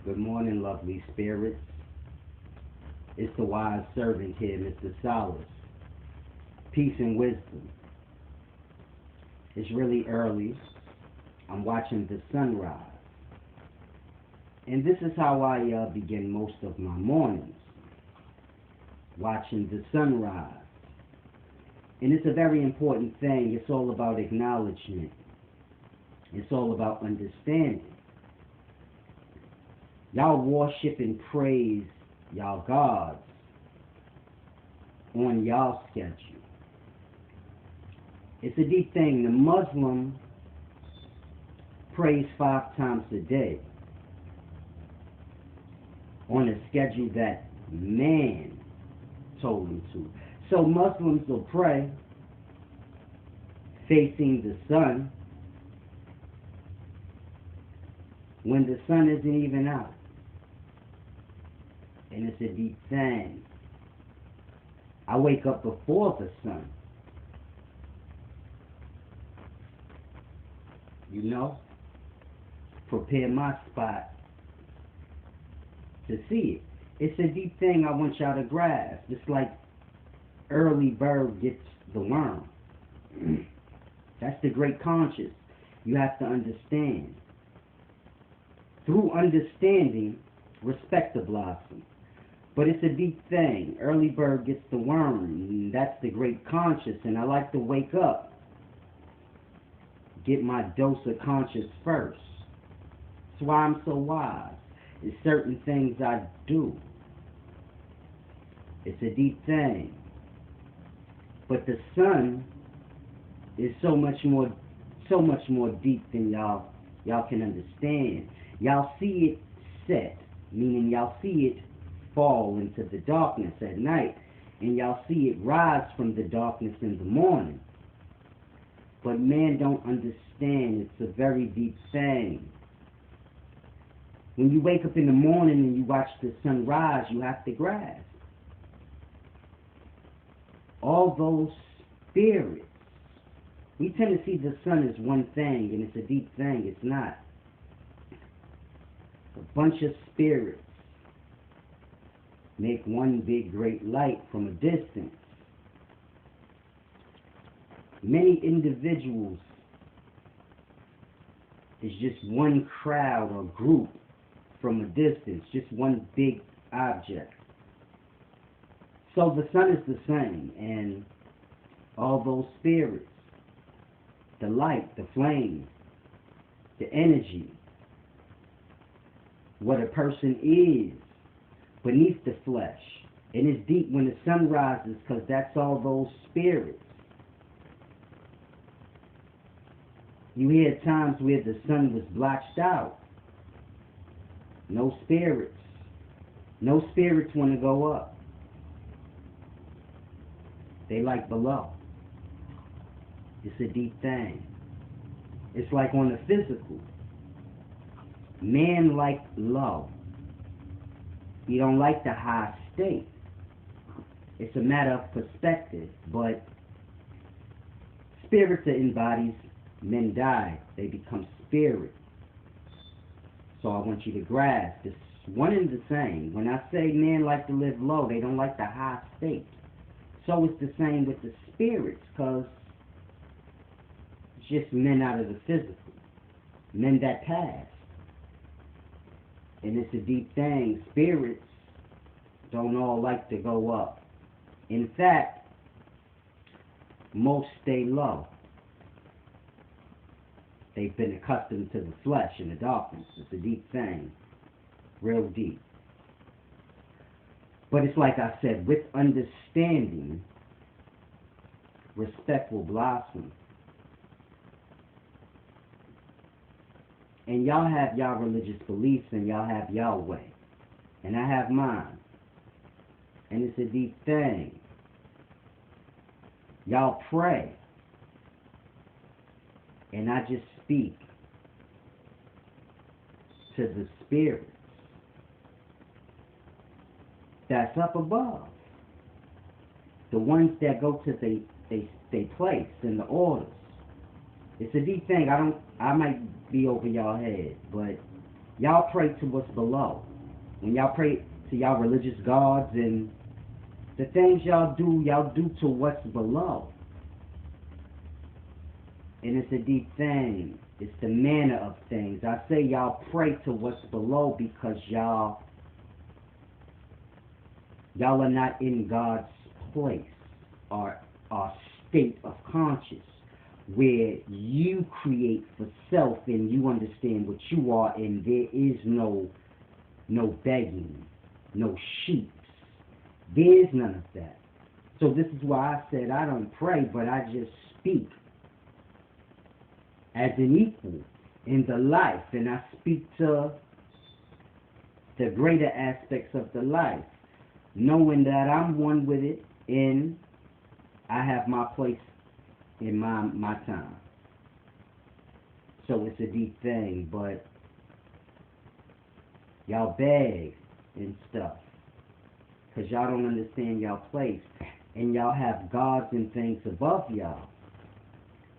Good morning, lovely spirits. It's the wise servant here, Mr. Solace. Peace and wisdom. It's really early. I'm watching the sunrise. And this is how I begin most of my mornings. Watching the sunrise. And it's a very important thing. It's all about acknowledgement. It's all about understanding. Y'all worship and praise y'all gods on y'all schedule. It's a deep thing. The Muslim prays 5 times a day on a schedule that man told him to. So Muslims will pray facing the sun when the sun isn't even out. And it's a deep thing. I wake up before the sun. You know? Prepare my spot to see it. It's a deep thing I want y'all to grasp. It's like early bird gets the worm. That's the great conscious. You have to understand. Through understanding, respect the blossom. But it's a deep thing. Early bird gets the worm. That's the great conscious. And I like to wake up. Get my dose of conscious first. That's why I'm so wise. There's certain things I do. It's a deep thing. But the sun is so much more deep than y'all can understand. Y'all see it set, meaning y'all see it fall into the darkness at night, and y'all see it rise from the darkness in the morning. But man don't understand. It's a very deep thing. When you wake up in the morning and you watch the sun rise, you have to grasp all those spirits. We tend to see the sun as one thing, and it's a deep thing. It's not. A bunch of spirits make one big great light from a distance. Many individuals is just one crowd or group from a distance, just one big object. So the sun is the same, and all those spirits, the light, the flame, the energy, what a person is beneath the flesh. And it's deep when the sun rises, because that's all those spirits. You hear times where the sun was blotched out. No spirits. No spirits want to go up. They like below. It's a deep thing. It's like on the physical. Man like low. He don't like the high state. It's a matter of perspective, but spirits are in bodies. Men die. They become spirit. So I want you to grasp. It's one and the same. When I say men like to live low, they don't like the high state. So it's the same with the spirits, because it's just men out of the physical. Men that pass. And it's a deep thing. Spirits don't all like to go up. In fact, most stay low. They've been accustomed to the flesh and the darkness. It's a deep thing. Real deep. But it's like I said, with understanding, respect will blossom. And y'all have y'all religious beliefs, and y'all have y'all way. And I have mine. And it's a deep thing. Y'all pray. And I just speak to the spirits that's up above. The ones that go to they place in the orders. It's a deep thing. I might be over y'all head, but Y'all pray to what's below. When y'all pray to y'all religious gods and the things y'all do to what's below. And it's a deep thing. It's the manner of things. I say y'all pray to what's below because y'all are not in God's place or state of conscious where you create for self and you understand what you are, and there is no begging, no sheep. There's none of that. So this is why I said I don't pray, but I just speak as an equal in the life, and I speak to the greater aspects of the life, knowing that I'm one with it and I have my place in my time. So it's a deep thing, but y'all beg and stuff because y'all don't understand y'all place, and y'all have gods and things above y'all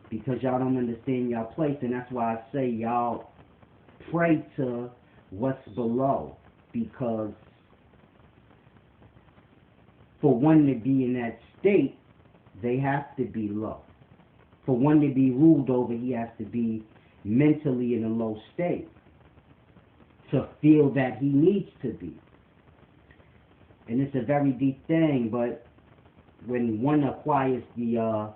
because y'all don't understand y'all place. And that's why I say y'all pray to what's below, because for one to be in that state, they have to be low. For one to be ruled over, he has to be mentally in a low state to feel that he needs to be. And it's a very deep thing, but when one acquires the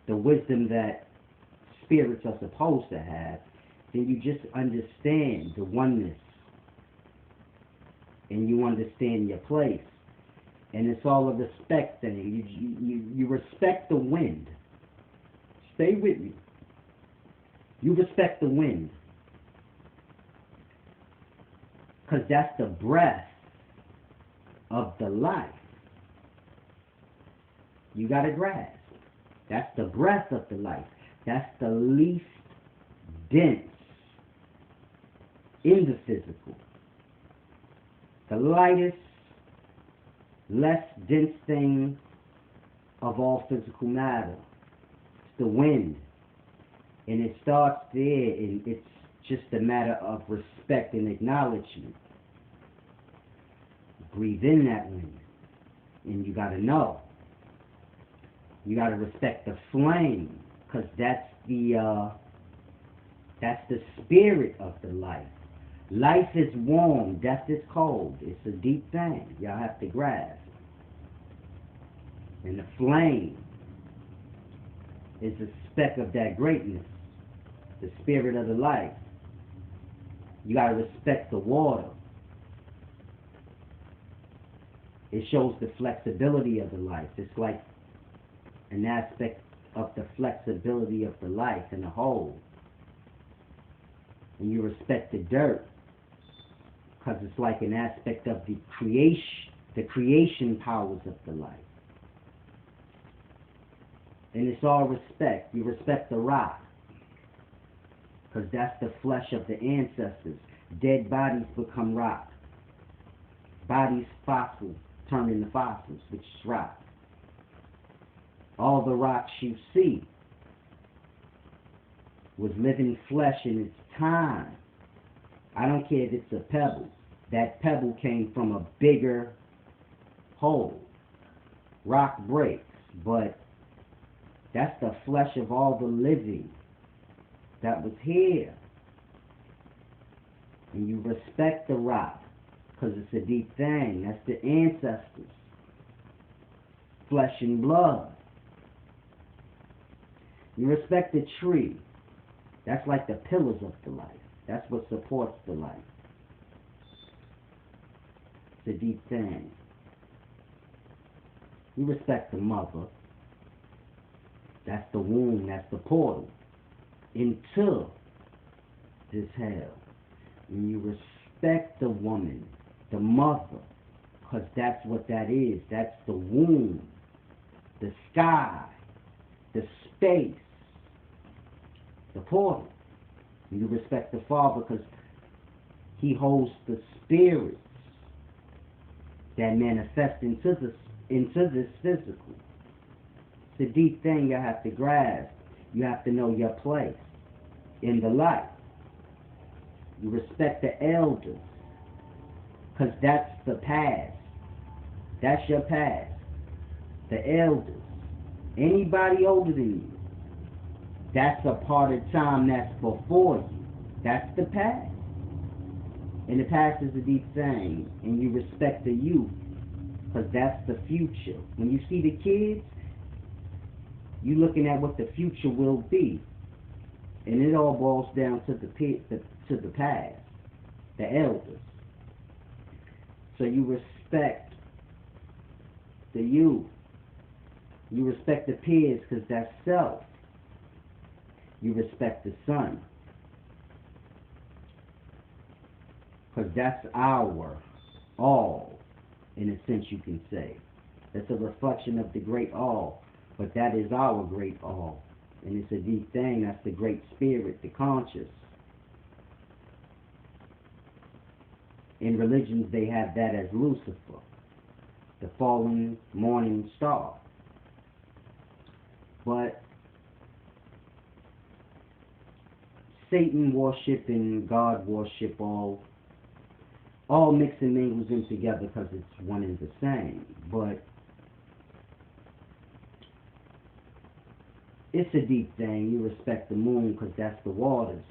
wisdom that spirits are supposed to have, then you just understand the oneness and you understand your place. And it's all a respect thing. You respect the wind. Stay with me. You respect the wind. Because that's the breath of the life. You got to grasp. That's the breath of the life. That's the least dense in the physical. The lightest, less dense thing of all physical matter. It's the wind. And it starts there, and it's just a matter of respect and acknowledgement. Breathe in that wind. And you got to know. You got to respect the flame, because that's the spirit of the life. Life is warm, death is cold. It's a deep thing. Y'all have to grasp. And the flame is a speck of that greatness, the spirit of the life. You got to respect the water. It shows the flexibility of the life. It's like an aspect of the flexibility of the life in the whole. And you respect the dirt, because it's like an aspect of the creation powers of the life. And it's all respect. You respect the rock, because that's the flesh of the ancestors. Dead bodies become rock. Bodies fossil turn into fossils, which is rock. All the rocks you see was living flesh in its time. I don't care if it's a pebble. That pebble came from a bigger hole. Rock breaks, but that's the flesh of all the living that was here. And you respect the rock, because it's a deep thing. That's the ancestors. Flesh and blood. You respect the tree. That's like the pillars of the life. That's what supports the life. It's a deep thing. You respect the mother. That's the womb. That's the portal into this hell. And you respect the woman, the mother, because that's what that is. That's the womb, the sky, the space, the portal. And you respect the father because he holds the spirits that manifest into this physical. It's a deep thing you have to grasp. You have to know your place in the life. You respect the elders, because that's the past. That's your past. The elders. Anybody older than you. That's a part of time that's before you. That's the past. And the past is a deep thing. And you respect the youth, because that's the future. When you see the kids, you're looking at what the future will be. And it all boils down to the past. The elders. So you respect the youth. You respect the peers, because that's self. You respect the sun, because that's our all, in a sense you can say. That's a reflection of the great all, but that is our great all. And it's a deep thing. That's the great spirit, the conscious. In religions they have that as Lucifer, the fallen morning star. But Satan worship and God worship all mix and mingles in together, because it's one and the same. But it's a deep thing. You respect the moon, because that's the waters.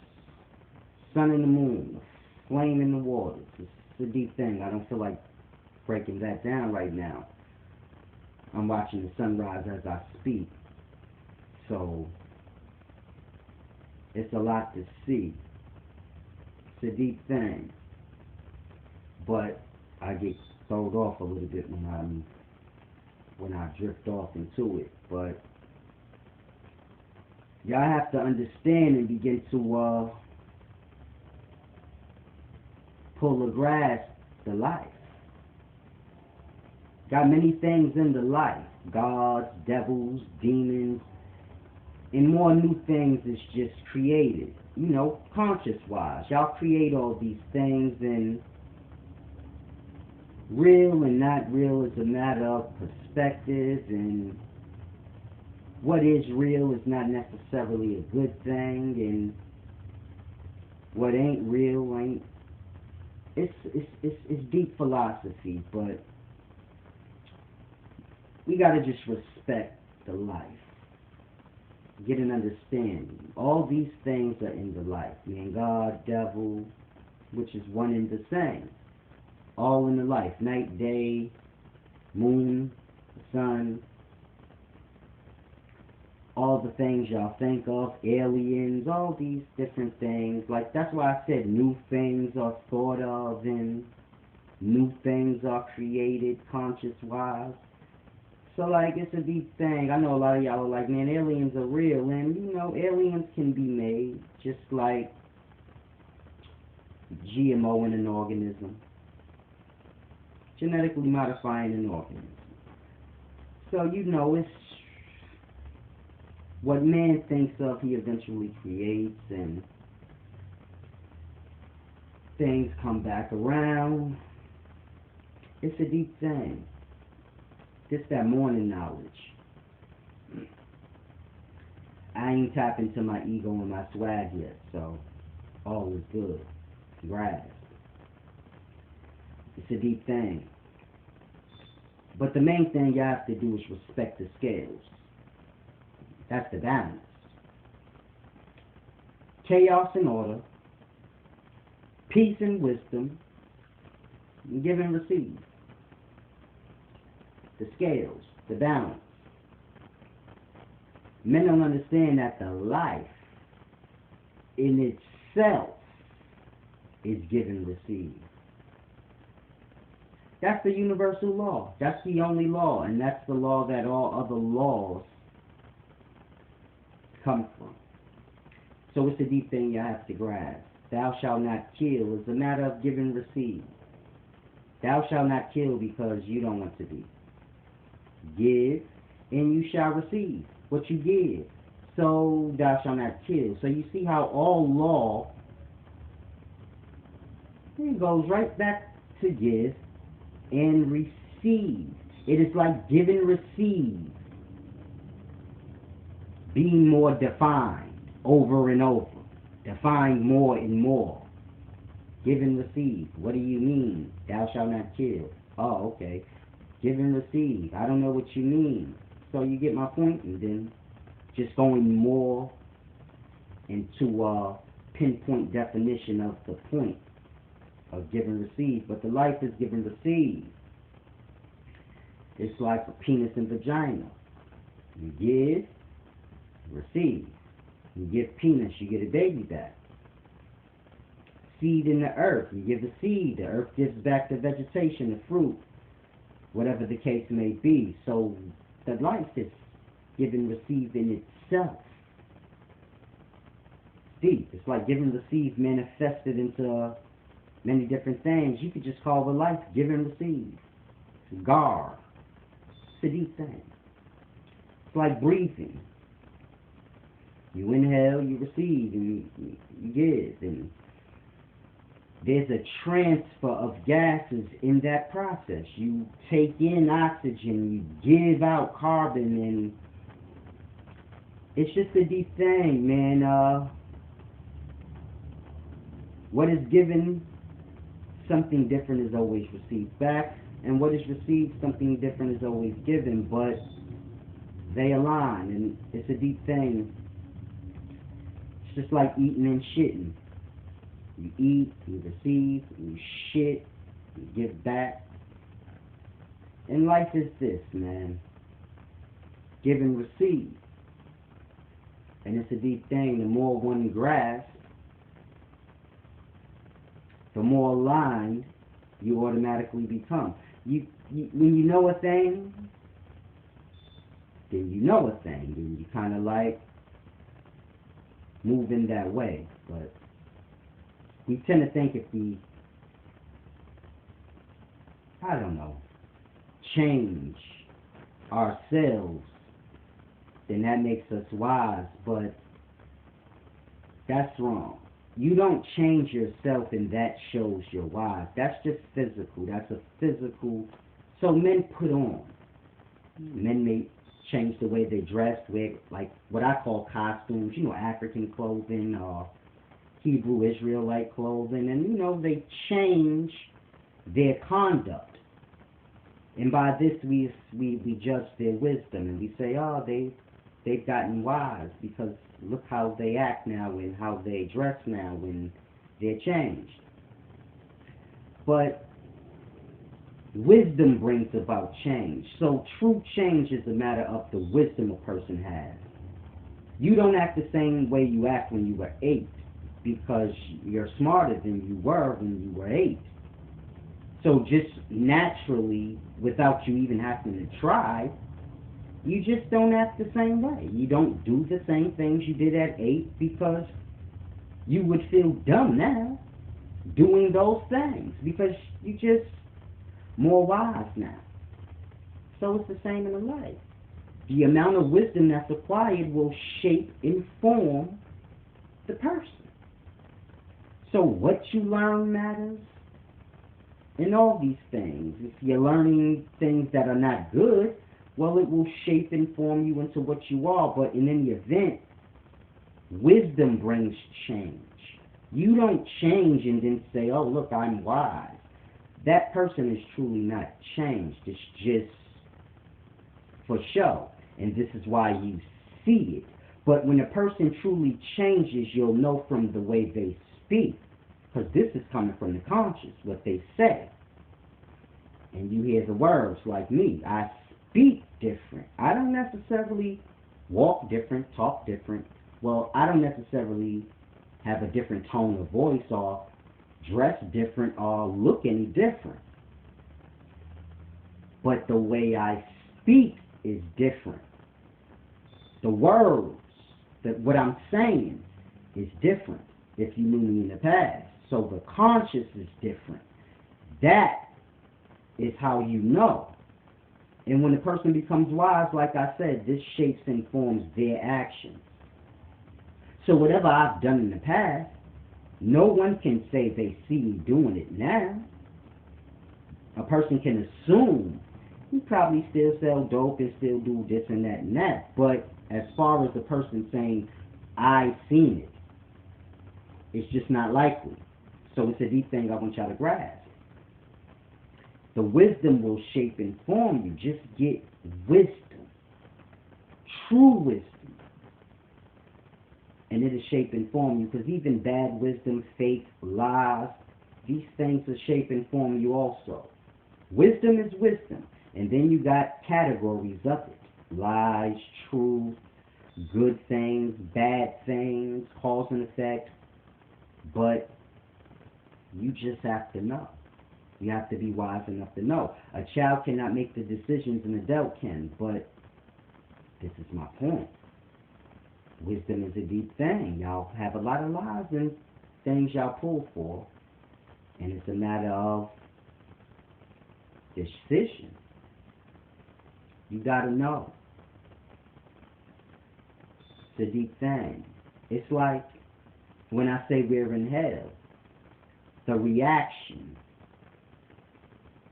Sun and the moon, the flame in the waters. It's a deep thing. I don't feel like breaking that down right now. I'm watching the sunrise as I speak. So it's a lot to see. It's a deep thing. But I get thrown off a little bit when I drift off into it. But y'all have to understand and begin to pull a grasp the life. Got many things in the life. Gods, devils, demons, and more new things is just created, conscious-wise. Y'all create all these things, and real and not real is a matter of perspective, and what is real is not necessarily a good thing, and what ain't real ain't. It's deep philosophy, but we gotta just respect the life. Get an understanding. All these things are in the life. Man, God, devil, which is one and the same. All in the life. Night, day, moon, sun. All the things y'all think of. Aliens, all these different things. Like, that's why I said new things are thought of and new things are created conscious-wise. So, like, it's a deep thing. I know a lot of y'all are like, man, aliens are real. And, aliens can be made just like GMO in an organism. Genetically modifying an organism. So, it's what man thinks of, he eventually creates, and things come back around. It's a deep thing. Just that morning knowledge. I ain't tapped into my ego and my swag yet, so all is good. Grasp. It's a deep thing. But the main thing you have to do is respect the scales. That's the balance. Chaos and order. Peace and wisdom. Give and receive. The scales, the balance. Men don't understand that the life in itself is give and receive. That's the universal law. That's the only law, and that's the law that all other laws come from. So it's a deep thing you have to grasp. Thou shalt not kill is a matter of give and receive. Thou shalt not kill because you don't want to be. Give, and you shall receive what you give. So thou shalt not kill. So you see how all law, it goes right back to give and receive. It is like give and receive, being more defined over and over, defined more and more. Give and receive. What do you mean? Thou shalt not kill. Oh, okay. Give and receive. I don't know what you mean. So you get my point, and then just going more into a pinpoint definition of the point of give and receive. But the life is give and receive. It's like a penis and vagina. You give, receive. You give penis, you get a baby back. Seed in the earth, you give the seed, the earth gives back the vegetation, the fruit, whatever the case may be. So the life is give and receive in itself. Deep. It's like give and receive manifested into many different things. You could just call the life give and receive. Gar. It's a deep thing. It's like breathing. You inhale, you receive, and you give. And there's a transfer of gases in that process. You take in oxygen, you give out carbon, and it's just a deep thing, man. What is given, something different is always received back, and what is received, something different is always given, but they align, and it's a deep thing. It's just like eating and shitting. You eat, you receive, you shit, you give back. And life is this, man. Give and receive. And it's a deep thing. The more one grasps, the more aligned you automatically become. When you know a thing, then you know a thing. And you kind of like move in that way. But we tend to think if we, I don't know, change ourselves, then that makes us wise, but that's wrong. You don't change yourself and that shows you're wise. That's just physical. That's a physical. So men put on. Men may change the way they dress, wear like what I call costumes, African clothing or Hebrew Israelite clothing, and they change their conduct. And by this we judge their wisdom, and we say, oh, they've gotten wise because look how they act now and how they dress now and they're changed. But wisdom brings about change. So true change is a matter of the wisdom a person has. You don't act the same way you act when you were 8 because you're smarter than you were when you were 8. So just naturally, without you even having to try, you just don't act the same way. You don't do the same things you did at 8 because you would feel dumb now doing those things because you just more wise now. So it's the same in the life. The amount of wisdom that's acquired will shape and form the person. So what you learn matters in all these things. If you're learning things that are not good, well, it will shape and form you into what you are. But in any event, wisdom brings change. You don't change and then say, oh, look, I'm wise. That person is truly not changed. It's just for show. And this is why you see it. But when a person truly changes, you'll know from the way they speak. Because this is coming from the conscious, what they say. And you hear the words like me. I speak different. I don't necessarily walk different, talk different. Well, I don't necessarily have a different tone of voice or dress different or look any different. But the way I speak is different. The words, what I'm saying is different if you knew me in the past. So the conscious is different. That is how you know. And when a person becomes wise, like I said, this shapes and forms their actions. So whatever I've done in the past, no one can say they see me doing it now. A person can assume he probably still sell dope and still do this and that and that. But as far as the person saying, I've seen it, it's just not likely. So it's a deep thing I want y'all to grasp. The wisdom will shape and form you. Just get wisdom. True wisdom. And it'll shape and form you, because even bad wisdom, fake, lies, these things will shape and form you also. Wisdom is wisdom. And then you got categories of it. Lies, truth, good things, bad things, cause and effect. But you just have to know. You have to be wise enough to know. A child cannot make the decisions an adult can, but this is my point. Wisdom is a deep thing. Y'all have a lot of lies and things y'all pull for, and it's a matter of decision. You gotta know. It's a deep thing. It's like when I say we're in hell, the reaction.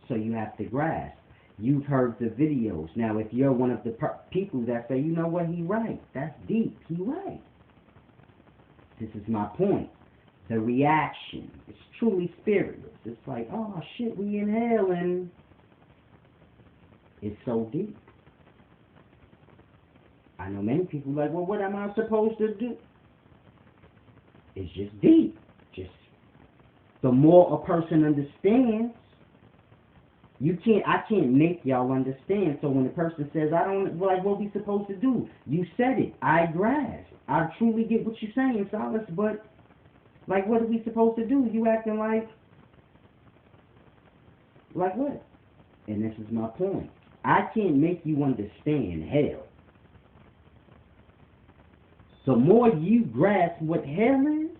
So you have to grasp. You've heard the videos. Now, if you're one of the people that say, you know what, he right. That's deep. He right. This is my point. The reaction. It's truly spiritless. It's like, oh, shit, we in hell, and it's so deep. I know many people like, well, what am I supposed to do? It's just deep. Just the more a person understands, I can't make y'all understand. So when a person says, I don't, like, what we supposed to do? You said it. I grasp. I truly get what you're saying, Solace, but, like, what are we supposed to do? You acting like what? And this is my point. I can't make you understand hell. The more you grasp what hell is,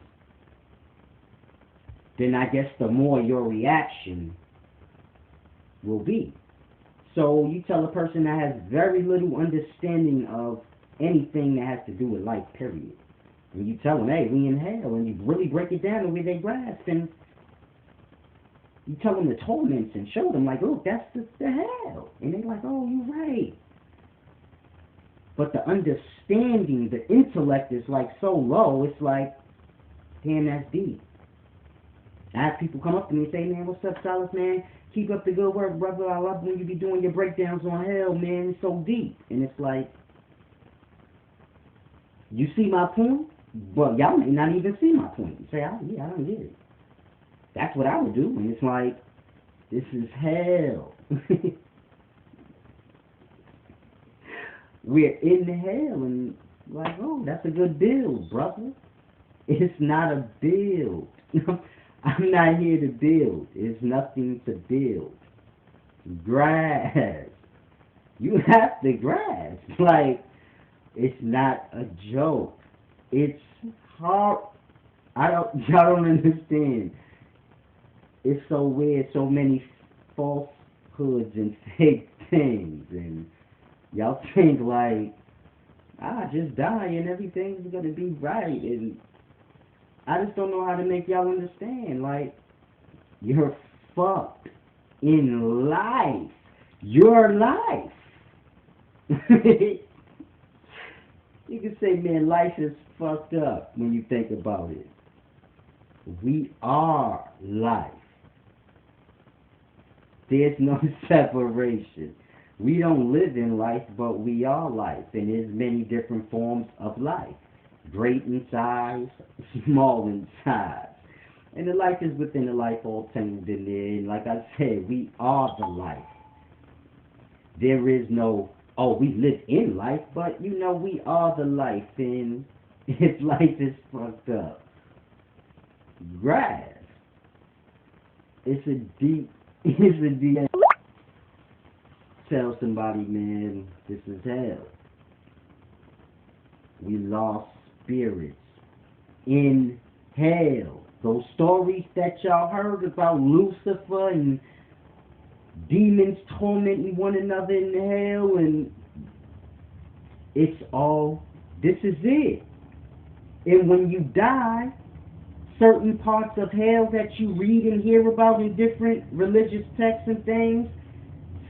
then I guess the more your reaction will be. So you tell a person that has very little understanding of anything that has to do with life, period. And you tell them, hey, we in hell, and you really break it down the way they grasp, and you tell them the torments and show them, like, look, that's the hell. And they're like, oh, you're right. But the understanding, the intellect is like so low, it's like, damn, that's deep. I have people come up to me and say, man, what's up, Silas, man? Keep up the good work, brother. I love when you be doing your breakdowns on hell, man. It's so deep. And it's like, you see my point? But y'all may not even see my point. You say, oh, yeah, I don't get it. That's what I would do. And it's like, this is hell. We're in hell, and like, oh, that's a good build, brother. It's not a build. I'm not here to build. It's nothing to build. Grasp. You have to grasp. Like, it's not a joke. It's hard. Y'all don't understand. It's so weird. So many falsehoods and fake things, and y'all think like, just die and everything's gonna be right, and I just don't know how to make y'all understand. Like, you're fucked in life. Your life. You can say, man, life is fucked up when you think about it. We are life. There's no separation. We don't live in life, but we are life. And there's many different forms of life. Great in size, small in size. And the life is within the life, all tangled in there. And like I said, we are the life. There is no, oh, we live in life, but you know, we are the life. And if life is fucked up, grasp. It's a deep. Tell somebody, man, this is hell. We lost spirits in hell. Those stories that y'all heard about Lucifer and demons tormenting one another in hell, and it's all, this is it. And when you die, certain parts of hell that you read and hear about in different religious texts and things,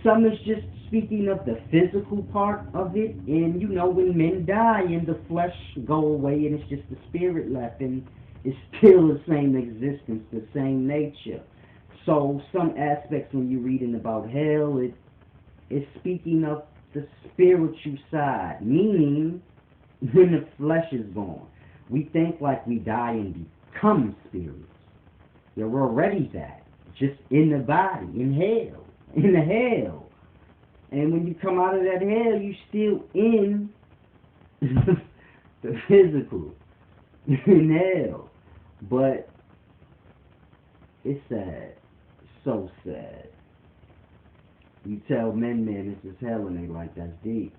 some is just speaking of the physical part of it, and you know, when men die and the flesh go away and it's just the spirit left, and It's still the same existence, the same nature. So some aspects when you're reading about hell, it's speaking of the spiritual side, meaning when the flesh is gone. We think like we die and become spirits. You're already that, just in the body, in hell, in the hell. And when you come out of that hell, you still in the physical, in hell. But it's sad, so sad. You tell men, this is hell, and they like, that's deep.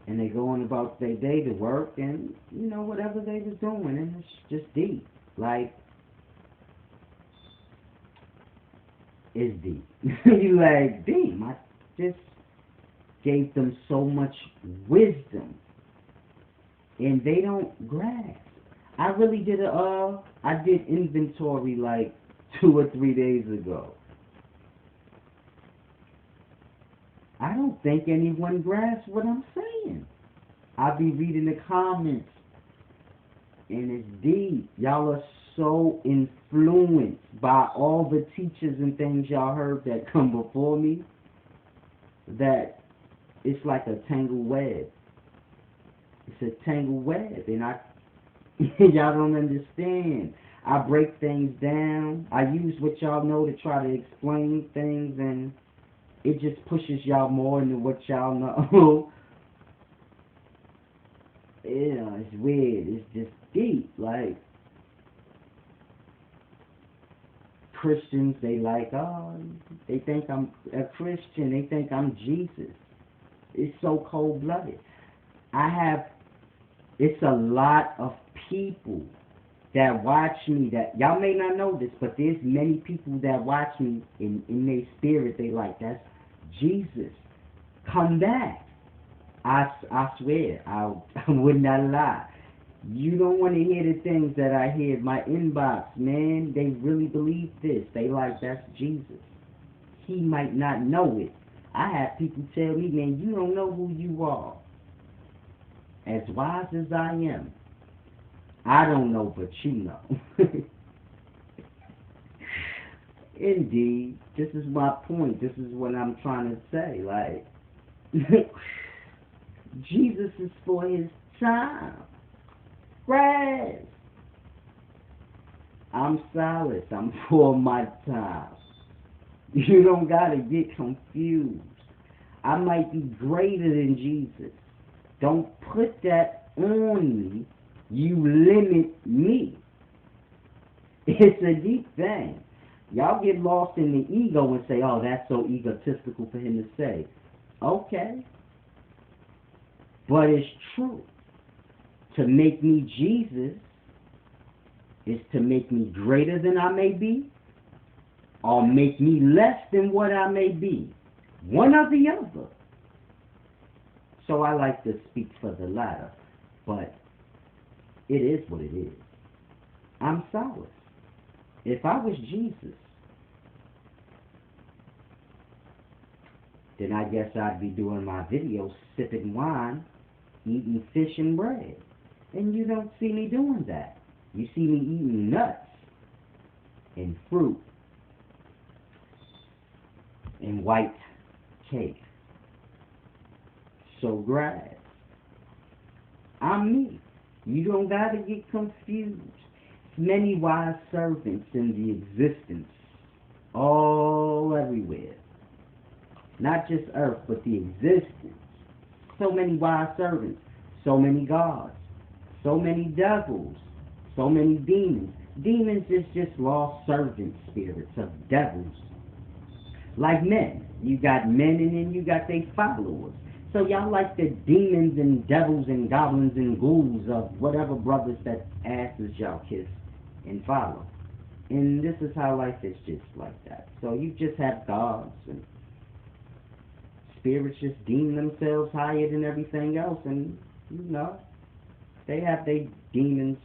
And they going about their day to work, and, whatever they was doing, and it's just deep. Like, it's deep. You like, damn, I just gave them so much wisdom, and they don't grasp. I really did I did inventory like 2 or 3 days ago. I don't think anyone grasps what I'm saying. I be reading the comments, and it's deep. Y'all are so influenced by all the teachers and things y'all heard that come before me that it's like a tangled web. It's a tangled web, and y'all don't understand. I break things down. I use what y'all know to try to explain things, and it just pushes y'all more into what y'all know. It's weird. It's just deep. Like, Christians, they like, they think I'm a Christian. They think I'm Jesus. It's so cold-blooded. It's a lot of people that watch me that, y'all may not know this, but there's many people that watch me in their spirit. They like, that's Jesus. Come back. I swear, I would not lie. You don't want to hear the things that I hear in my inbox, man. They really believe this. They like, that's Jesus. He might not know it. I have people tell me, man, you don't know who you are. As wise as I am, I don't know, but you know. Indeed, this is my point. This is what I'm trying to say. Like, Jesus is for his time. Right. I'm Silas. I'm for my time. You don't gotta get confused. I might be greater than Jesus. Don't put that on me. You limit me. It's a deep thing. Y'all get lost in the ego and say, oh, that's so egotistical for him to say. Okay. But it's true. To make me Jesus is to make me greater than I may be, or make me less than what I may be. One or the other. So I like to speak for the latter, but it is what it is. I'm Silas. If I was Jesus, then I guess I'd be doing my videos sipping wine, eating fish and bread. And you don't see me doing that. You see me eating nuts and fruit and white cake. So grasp. I'm me. You don't got to get confused. Many wise servants in the existence, all everywhere. Not just earth, but the existence. So many wise servants, so many gods, so many devils, so many demons. Demons is just lost servant spirits of devils. Like men. You got men and then you got their followers. So y'all like the demons and devils and goblins and ghouls of whatever brothers that asses y'all kiss and follow. And this is how life is, just like that. So you just have gods and spirits just deem themselves higher than everything else, and they have their demons,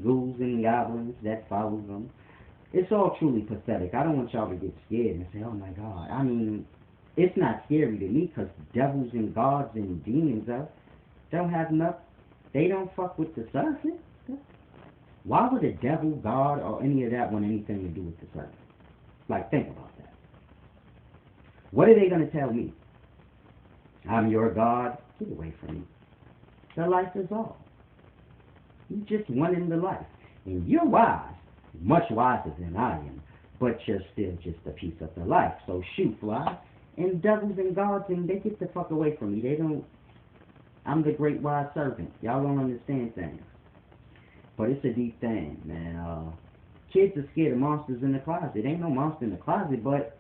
ghouls and goblins that follow them. It's all truly pathetic. I don't want y'all to get scared and say, oh my God. I mean, it's not scary to me because devils and gods and demons don't have nothing. They don't fuck with the surface. Why would the devil, God, or any of that want anything to do with the servant? Like, think about that. What are they going to tell me? I'm your God. Get away from me. The life is all. You just went into life. And you're wise. Much wiser than I am. But you're still just a piece of the life. So shoot, fly. And devils and gods, and they get the fuck away from me. They don't. I'm the great wise servant. Y'all don't understand things. But it's a deep thing, man. Kids are scared of monsters in the closet. Ain't no monster in the closet, but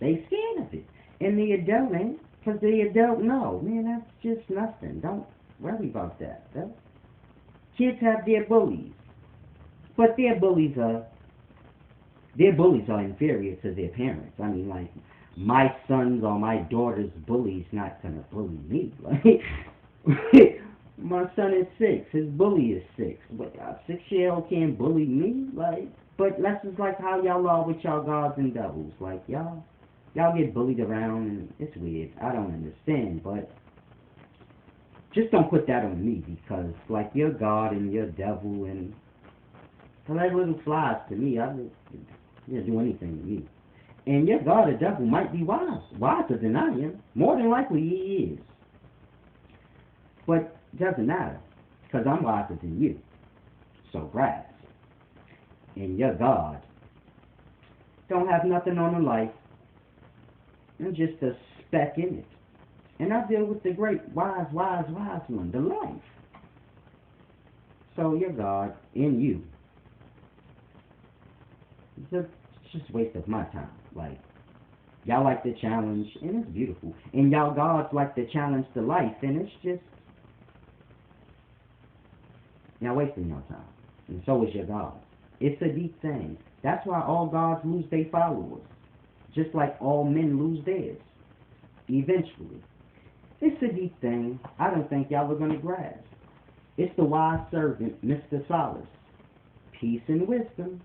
they scared of it. And the adult ain't, because the adult know. Man, that's just nothing. Don't worry about that. Kids have their bullies. But their bullies are inferior to their parents. I mean, like, my son's or my daughter's bully's not going to bully me. Like, my son is 6. His bully is 6. But a 6-year-old can't bully me. Like, but that's just like how y'all are with y'all gods and devils. Like, y'all get bullied around, and it's weird. I don't understand, but just don't put that on me, because, like, your God and your devil and all that little flies to me. I would do anything to me. And your God or devil might be wiser than I am. More than likely he is. But it doesn't matter, because I'm wiser than you. So grasp. And your God don't have nothing on the life, and just a speck in it. And I deal with the great, wise one, the life. So your God in you. It's just a waste of my time. Like, y'all like the challenge, and it's beautiful. And y'all gods like the challenge to life, and it's just, y'all wasting your time. And so is your God. It's a deep thing. That's why all gods lose their followers. Just like all men lose theirs. Eventually. It's a deep thing. I don't think y'all are going to grasp. It's the wise servant, Mr. Solace. Peace and wisdom.